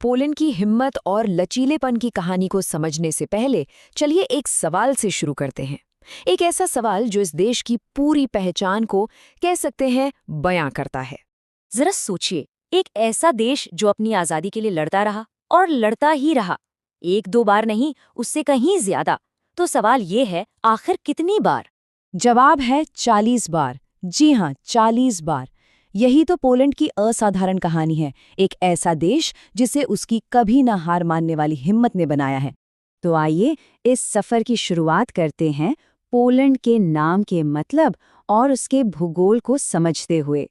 Poland की हिम्मत और लचीलेपन की कहानी को समझने से पहले चलिए एक सवाल से शुरू करते हैं। एक ऐसा सवाल जो इस देश की पूरी पहचान को कह सकते हैं बयां करता है। जरा सोचिए, एक ऐसा देश जो अपनी आजादी के लिए लड़ता रहा और लड़ता ही रहा, एक दो बार नहीं, उससे कहीं ज्यादा। तो सवाल ये है, आखिर कितनी बार? जवाब है 40 बार। जी हाँ, 40 बार। यही तो पोलैंड की असाधारण कहानी है। एक ऐसा देश जिसे उसकी कभी ना हार मानने वाली हिम्मत ने बनाया है। तो आइए इस सफर की शुरुआत करते हैं पोलैंड के नाम के मतलब और उसके भूगोल को समझते हुए।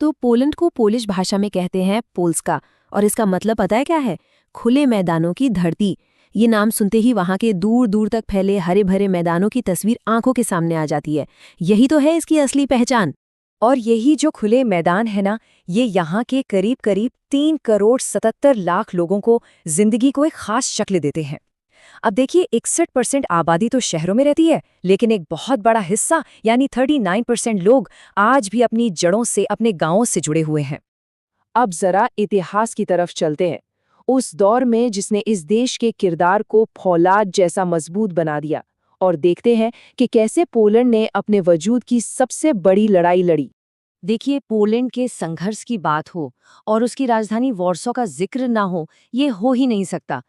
तो पोलैंड को पोलिश भाषा में कहते हैं पोल्स्का, और इसका मतलब पता है क्या है? खुले मैदानों की धरती। ये नाम सुनते ही वहां के दूर दूर तक फैले हरे भरे मैदानों की तस्वीर आंखों के सामने आ जाती है। यही तो है इसकी असली पहचान। और यही जो खुले मैदान है ना, ये यहाँ के करीब करीब 3,77,00,000 लोगों को जिंदगी को एक खास शक्ल देते हैं। अब देखिए, 61% आबादी तो शहरों में रहती है, लेकिन एक बहुत बड़ा हिस्सा यानी 39% लोग आज भी अपनी जड़ों से, अपने गांवों से जुड़े हुए हैं। अब जरा इतिहास की तरफ चलते हैं, उस दौर में जिसने इस देश के किरदार को फौलाद जैसा मजबूत बना दिया, और देखते हैं कि कैसे पोलैंड ने अपने वजूद की सबसे बड़ी लड़ाई लड़ी। देखिए, पोलैंड के संघर्ष की बात हो और उसकी राजधानी वॉर्सो का जिक्र ना हो, ये हो ही नहीं सकता।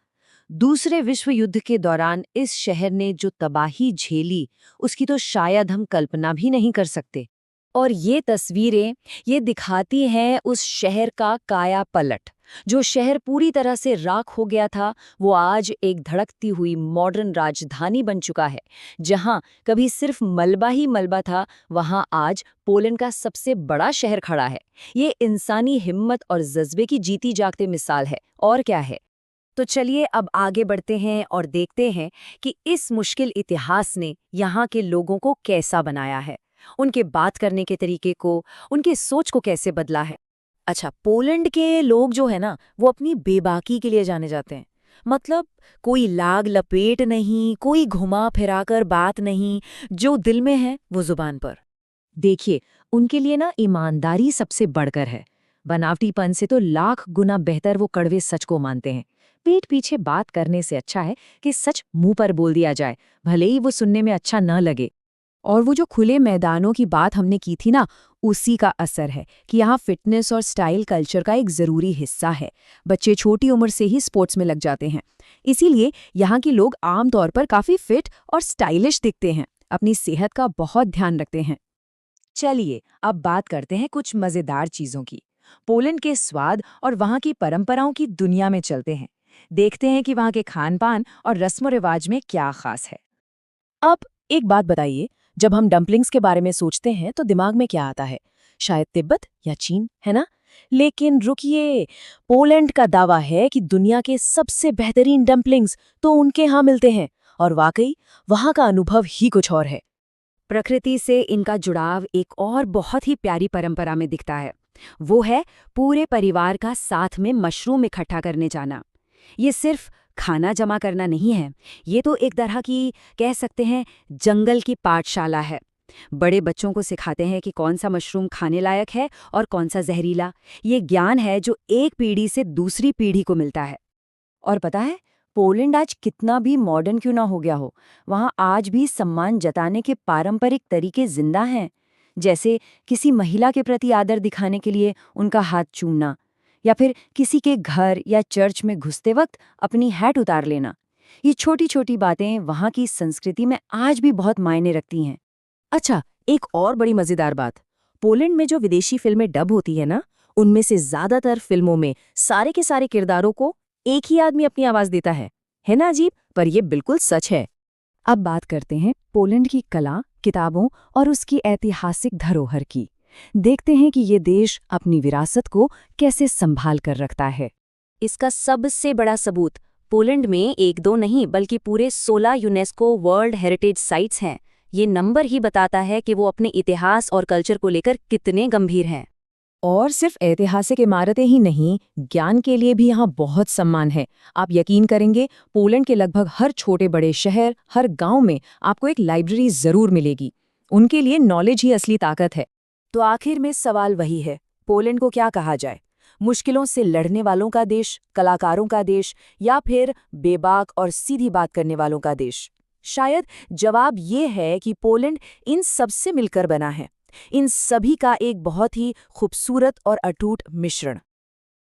दूसरे विश्व युद्ध के दौरान इस शहर ने जो तबाही झेली, उसकी तो शायद हम कल्पना भी नहीं कर सकते। और ये तस्वीरें ये दिखाती हैं उस शहर का काया पलट। जो शहर पूरी तरह से राख हो गया था, वो आज एक धड़कती हुई मॉडर्न राजधानी बन चुका है। जहां कभी सिर्फ मलबा ही मलबा था, वहां आज पोलैंड का सबसे बड़ा शहर खड़ा है। ये इंसानी हिम्मत और जज्बे की जीती जागती मिसाल है, और क्या है। तो चलिए अब आगे बढ़ते हैं और देखते हैं कि इस मुश्किल इतिहास ने यहाँ के लोगों को कैसा बनाया है, उनके बात करने के तरीके को, उनकी सोच को कैसे बदला है। अच्छा, पोलैंड के लोग जो है ना, वो अपनी बेबाकी के लिए जाने जाते हैं। मतलब कोई लाग लपेट नहीं, कोई घुमा फिराकर बात नहीं, जो दिल में है वो जुबान पर। देखिए, उनके लिए ना ईमानदारी सबसे बढ़कर है। बनावटीपन से तो लाख गुना बेहतर वो कड़वे सच को मानते हैं। पीठ पीछे बात करने से अच्छा है कि सच मुंह पर बोल दिया जाए, भले ही वो सुनने में अच्छा न लगे। और वो जो खुले मैदानों की बात हमने की थी ना, उसी का असर है कि यहाँ फिटनेस और स्टाइल कल्चर का एक ज़रूरी हिस्सा है। बच्चे छोटी उम्र से ही स्पोर्ट्स में लग जाते हैं। इसीलिए यहाँ के लोग आमतौर पर काफ़ी फिट और स्टाइलिश दिखते हैं, अपनी सेहत का बहुत ध्यान रखते हैं। चलिए अब बात करते हैं कुछ मज़ेदार चीज़ों की। पोलैंड के स्वाद और वहाँ की परंपराओं की दुनिया में चलते हैं। देखते हैं कि वहाँ के खान पान और रस्म रिवाज में क्या खास है। अब एक बात बताइए, जब हम डम्पलिंग्स के बारे में सोचते हैं तो दिमाग में क्या आता है? शायद तिब्बत या चीन, है ना? लेकिन रुकिए, पोलैंड का दावा है कि दुनिया के सबसे बेहतरीन डम्पलिंग्स तो उनके यहाँ मिलते हैं, और वाकई वहाँ का अनुभव ही कुछ और है। प्रकृति से इनका जुड़ाव एक और बहुत ही प्यारी परंपरा में दिखता है। वो है पूरे परिवार का साथ में मशरूम इकट्ठा करने जाना। ये सिर्फ खाना जमा करना नहीं है, ये तो एक तरह की कह सकते हैं जंगल की पाठशाला है। बड़े बच्चों को सिखाते हैं कि कौन सा मशरूम खाने लायक है और कौन सा जहरीला। ये ज्ञान है जो एक पीढ़ी से दूसरी पीढ़ी को मिलता है। और पता है, पोलैंड आज कितना भी मॉडर्न क्यों ना हो गया हो, वहाँ आज भी सम्मान जताने के पारंपरिक तरीके जिंदा हैं। जैसे किसी महिला के प्रति आदर दिखाने के लिए उनका हाथ चूमना, या फिर किसी के घर या चर्च में घुसते वक्त अपनी हैट उतार लेना। ये छोटी छोटी बातें वहाँ की संस्कृति में आज भी बहुत मायने रखती हैं। अच्छा, एक और बड़ी मजेदार बात, पोलैंड में जो विदेशी फिल्में डब होती है ना, उनमें से ज्यादातर फिल्मों में सारे के सारे किरदारों को एक ही आदमी अपनी आवाज देता है ना अजीब? पर यह बिल्कुल सच है। अब बात करते हैं पोलैंड की कला, किताबों और उसकी ऐतिहासिक धरोहर की। देखते हैं कि ये देश अपनी विरासत को कैसे संभाल कर रखता है। इसका सबसे बड़ा सबूत पोलैंड में एक दो नहीं बल्कि पूरे 16 यूनेस्को वर्ल्ड हेरिटेज साइट्स हैं। ये नंबर ही बताता है कि वो अपने इतिहास और कल्चर को लेकर कितने गंभीर हैं। और सिर्फ ऐतिहासिक इमारतें ही नहीं, ज्ञान के लिए भी यहाँ बहुत सम्मान है। आप यकीन करेंगे, पोलैंड के लगभग हर छोटे बड़े शहर, हर गांव में आपको एक लाइब्रेरी जरूर मिलेगी। उनके लिए नॉलेज ही असली ताकत है। तो आखिर में सवाल वही है, पोलैंड को क्या कहा जाए? मुश्किलों से लड़ने वालों का देश, कलाकारों का देश, या फिर बेबाक और सीधी बात करने वालों का देश? शायद जवाब ये है कि पोलैंड इन सब से मिलकर बना है, इन सभी का एक बहुत ही खूबसूरत और अटूट मिश्रण।